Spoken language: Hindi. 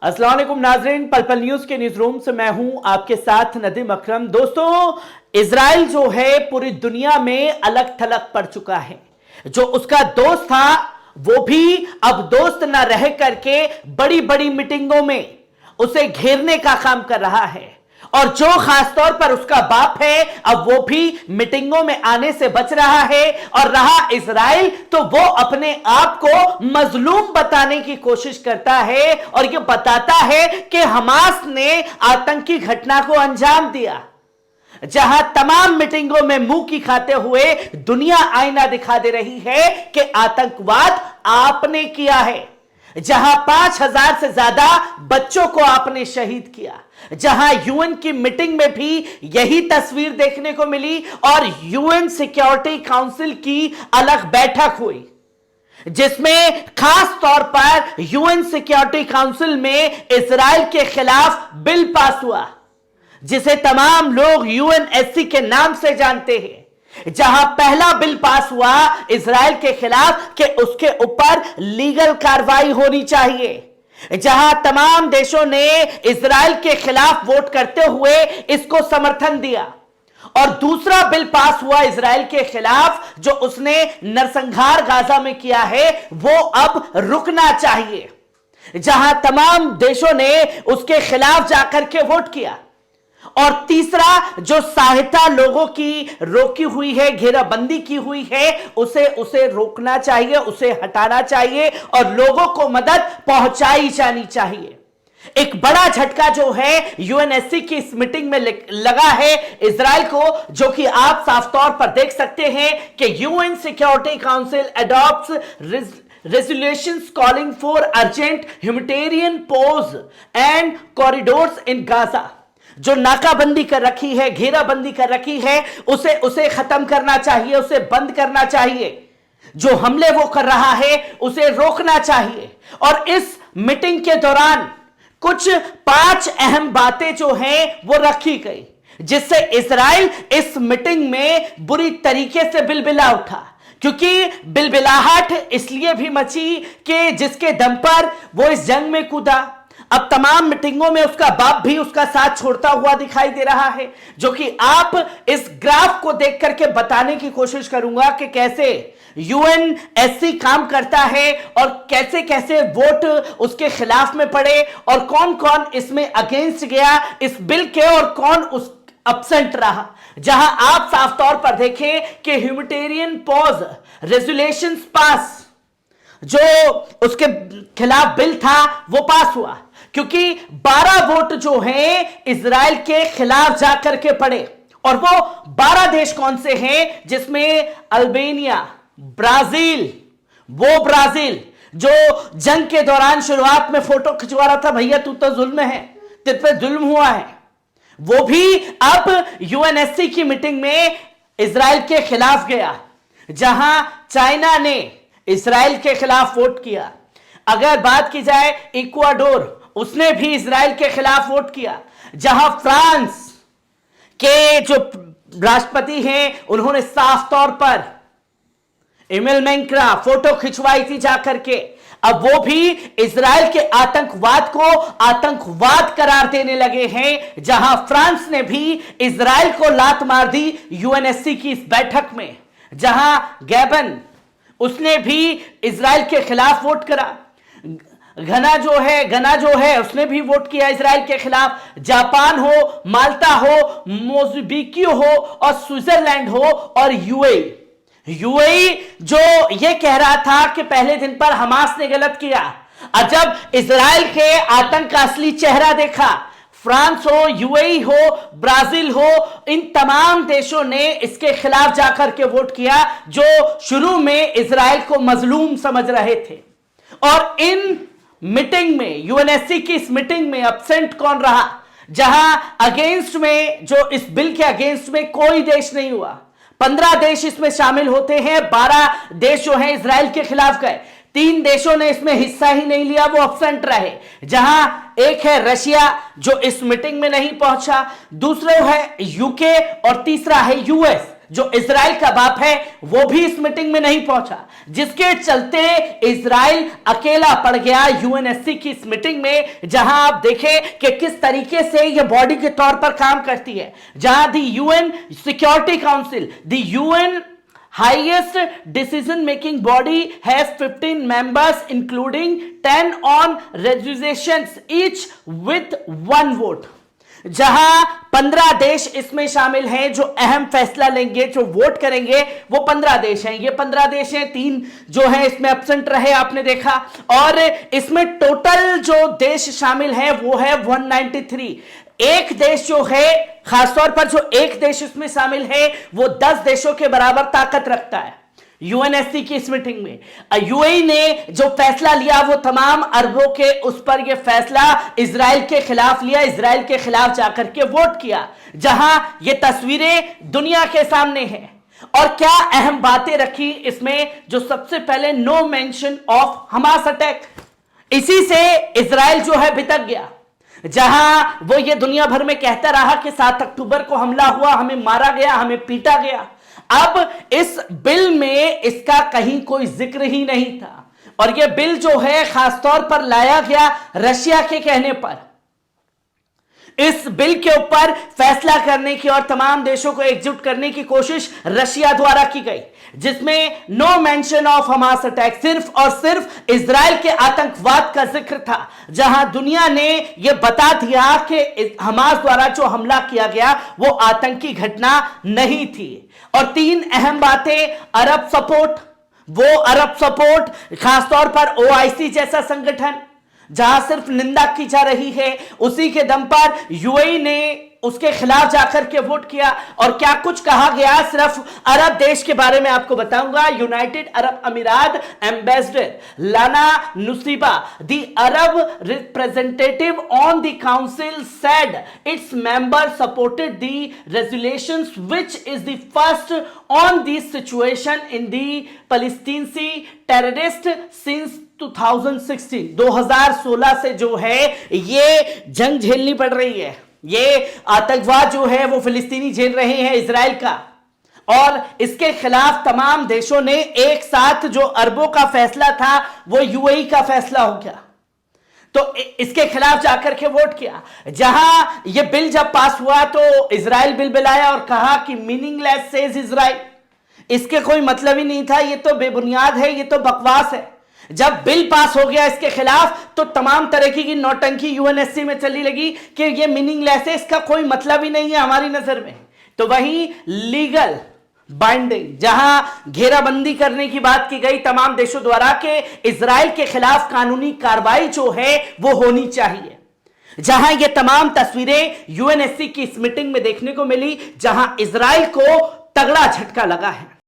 अस्सलाम वालेकुम नाजरीन, पल पल न्यूज के न्यूज रूम से मैं हूं आपके साथ नदीम अकरम। दोस्तों, इजराइल जो है पूरी दुनिया में अलग थलग पड़ चुका है। जो उसका दोस्त था वो भी अब दोस्त न रह करके बड़ी बड़ी मीटिंगों में उसे घेरने का काम कर रहा है। और जो खासतौर पर उसका बाप है अब वो भी मीटिंगों में आने से बच रहा है। और रहा इजराइल तो वो अपने आप को मजलूम बताने की कोशिश करता है और ये बताता है कि हमास ने आतंकी घटना को अंजाम दिया। जहां तमाम मीटिंगों में मुंह की खाते हुए दुनिया आईना दिखा दे रही है कि आतंकवाद आपने किया है। जहां 5,000 से ज्यादा बच्चों को आपने शहीद किया। जहां यूएन की मीटिंग में भी यही तस्वीर देखने को मिली और यूएन सिक्योरिटी काउंसिल की अलग बैठक हुई जिसमें खास तौर पर यूएन सिक्योरिटी काउंसिल में इजराइल के खिलाफ बिल पास हुआ जिसे तमाम लोग यूएनएससी के नाम से जानते हैं। जहां पहला बिल पास हुआ इजराइल के खिलाफ कि उसके ऊपर लीगल कार्रवाई होनी चाहिए। जहां तमाम देशों ने इजराइल के खिलाफ वोट करते हुए इसको समर्थन दिया। और दूसरा बिल पास हुआ इजराइल के खिलाफ जो उसने नरसंहार गाजा में किया है वो अब रुकना चाहिए। जहां तमाम देशों ने उसके खिलाफ जाकर के वोट किया। और तीसरा जो सहायता लोगों की रोकी हुई है, घेराबंदी की हुई है, उसे रोकना चाहिए, उसे हटाना चाहिए और लोगों को मदद पहुंचाई जानी चाहिए। एक बड़ा झटका जो है यूएनएससी की इस मीटिंग में लगा है इजराइल को, जो कि आप साफ तौर पर देख सकते हैं कि UN security council adopts resolutions calling for urgent humanitarian pause and corridors in Gaza। जो नाकाबंदी कर रखी है, घेराबंदी कर रखी है, उसे खत्म करना चाहिए, उसे बंद करना चाहिए। जो हमले वो कर रहा है उसे रोकना चाहिए। और इस मीटिंग के दौरान कुछ 5 अहम बातें जो हैं वो रखी गई जिससे इजराइल इस मीटिंग में बुरी तरीके से बिलबिला उठा। क्योंकि बिलबिलाहट इसलिए भी मची कि जिसके दम पर वो इस जंग में कूदा अब तमाम मीटिंगों में उसका बाप भी उसका साथ छोड़ता हुआ दिखाई दे रहा है। जो कि आप इस ग्राफ को देख करके बताने की कोशिश करूंगा कि कैसे यूएनएससी काम करता है और कैसे कैसे वोट उसके खिलाफ में पड़े और कौन कौन इसमें अगेंस्ट गया इस बिल के और कौन उस एब्सेंट रहा। जहां आप साफ तौर पर देखें कि ह्यूमैनिटेरियन पॉज रेजोल्यूशंस पास जो उसके खिलाफ बिल था वो पास हुआ क्योंकि 12 वोट जो हैं इजराइल के खिलाफ जाकर के पड़े। और वो 12 देश कौन से हैं जिसमें अल्बानिया, ब्राजील जो जंग के दौरान शुरुआत में फोटो खिंचवा रहा था, भैया तू तो जुल्म है, तेरे पे जुल्म हुआ है, वो भी अब यूएनएससी की मीटिंग में इजराइल के खिलाफ गया। जहां चाइना ने इजराइल के खिलाफ वोट किया। अगर बात की जाए इक्वाडोर, उसने भी इजराइल के खिलाफ वोट किया। जहां फ्रांस के जो राष्ट्रपति हैं उन्होंने साफ तौर पर इमेल मैक्रा फोटो खिंचवाई थी जाकर के। अब वो भी इजराइल के आतंकवाद को आतंकवाद करार देने लगे हैं। जहां फ्रांस ने भी इजराइल को लात मार दी यूएनएससी की इस बैठक में। जहां गैबन उसने भी इजराइल के खिलाफ वोट करा। घना जो है उसने भी वोट किया इजराइल के खिलाफ। जापान हो, माल्टा हो, मोज़ाम्बिक हो और स्विट्जरलैंड हो और यूएई जो ये कह रहा था कि पहले दिन पर हमास ने गलत किया। और जब इजराइल के आतंक का असली चेहरा देखा, फ्रांस हो, यूएई हो, ब्राजील हो, इन तमाम देशों ने इसके खिलाफ जाकर के वोट किया जो शुरू में इजराइल को मजलूम समझ रहे थे। और इन मीटिंग में यूएनएससी की इस मीटिंग में एब्सेंट कौन रहा? जहां अगेंस्ट में जो इस बिल के अगेंस्ट में कोई देश नहीं हुआ। 15 देश इसमें शामिल होते हैं, 12 देश जो हैं इजराइल के खिलाफ गए। 3 देशों ने इसमें हिस्सा ही नहीं लिया, वो एब्सेंट रहे। जहां एक है रशिया जो इस मीटिंग में नहीं पहुंचा, दूसरा है यूके और तीसरा है यूएस जो इजराइल का बाप है, वो भी इस मीटिंग में नहीं पहुंचा, जिसके चलते इजराइल अकेला पड़ गया यूएनएससी की इस मीटिंग में, जहां आप देखें कि किस तरीके से यह बॉडी के तौर पर काम करती है, जहां the UN security council, the UN highest decision making body has 15 members including 10 on resolutions each with 1 vote। जहां 15 देश इसमें शामिल हैं जो अहम फैसला लेंगे, जो वोट करेंगे, वो 15 देश हैं। ये 15 देश हैं, 3 जो हैं इसमें एब्सेंट रहे, आपने देखा। और इसमें टोटल जो देश शामिल हैं वो है 193। एक देश जो है, खासतौर पर जो एक देश इसमें शामिल है, वो 10 देशों के बराबर ताकत रखता है यूएनएससी की इस मीटिंग में। यूएई ने जो फैसला लिया वो तमाम अरबों के उस पर यह फैसला इजराइल के खिलाफ लिया, इजराइल के खिलाफ जाकर के वोट किया, जहां ये तस्वीरें दुनिया के सामने हैं। और क्या अहम बातें रखी इसमें, जो सबसे पहले no mention of Hamas attack. इसी से इजराइल जो है बितक गया, जहां वो ये दुनिया भर में कहता रहा कि 7 अक्टूबर को हमला हुआ, हमें मारा गया, हमें पीटा गया। अब इस बिल में इसका कहीं कोई जिक्र ही नहीं था। और यह बिल जो है खासतौर पर लाया गया रशिया के कहने पर। इस बिल के ऊपर फैसला करने की और तमाम देशों को एकजुट करने की कोशिश रशिया द्वारा की गई, जिसमें no mention of Hamas attack, सिर्फ और सिर्फ इजराइल के आतंकवाद का जिक्र था, जहां दुनिया ने यह बता दिया कि हमास द्वारा जो हमला किया गया वो आतंकी घटना नहीं थी। और 3 अहम बातें, अरब सपोर्ट, वो अरब सपोर्ट खासतौर पर ओआईसी जैसा संगठन जहां सिर्फ निंदा की जा रही है, उसी के दम पर यूएई ने उसके खिलाफ जाकर के वोट किया। और क्या कुछ कहा गया, सिर्फ अरब देश के बारे में आपको बताऊंगा। United Arab Emirates ambassador Lana Nusseibeh, the Arab representative on the council, said its member supported the resolutions which is the first on this situation in the Palestinian terrorist since 2016 से जो है ये जंग झेलनी पड़ रही है, ये आतंकवाद जो है वो फिलिस्तीनी झेल रहे हैं इजराइल का। और इसके खिलाफ तमाम देशों ने एक साथ, जो अरबों का फैसला था वो यूएई का फैसला हो गया, तो इसके खिलाफ जाकर के वोट किया। जहां ये बिल जब पास हुआ तो इजराइल बिल बिलाया और कहा कि मीनिंगलेस सेज इजराइल, इसके कोई मतलब ही नहीं था, ये तो बेबुनियाद है, ये तो बकवास है। जब बिल पास हो गया इसके खिलाफ तो तमाम तरह की नौटंकी यूएनएससी में चली लगी कि ये मीनिंगलेस है, इसका कोई मतलब ही नहीं है हमारी नजर में। तो वहीं लीगल बाइंडिंग, जहां घेराबंदी करने की बात की गई तमाम देशों द्वारा कि इजराइल के खिलाफ कानूनी कार्रवाई जो है वो होनी चाहिए, जहां ये तमाम तस्वीरें यूएनएससी की इस मीटिंग में देखने को मिली, जहां इजराइल को तगड़ा झटका लगा है।